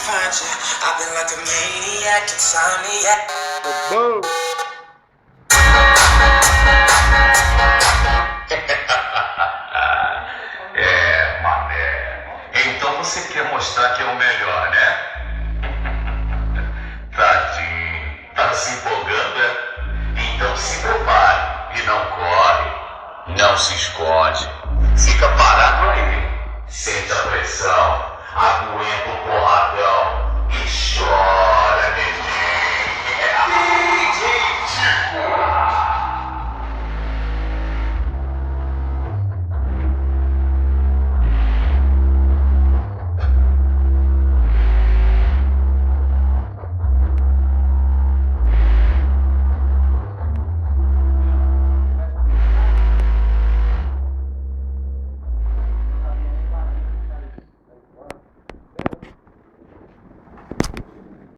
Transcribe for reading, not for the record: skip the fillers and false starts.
find you. I've been like a maniac, insomniac. Boom. É, mané. Então você quer mostrar que é o melhor, né? Tadinho. Tá se empolgando, é? Então se prepare. E não corre. Não se esconde. Fica parado aí. Sente a pressão. Aguenta o porradão. E chora.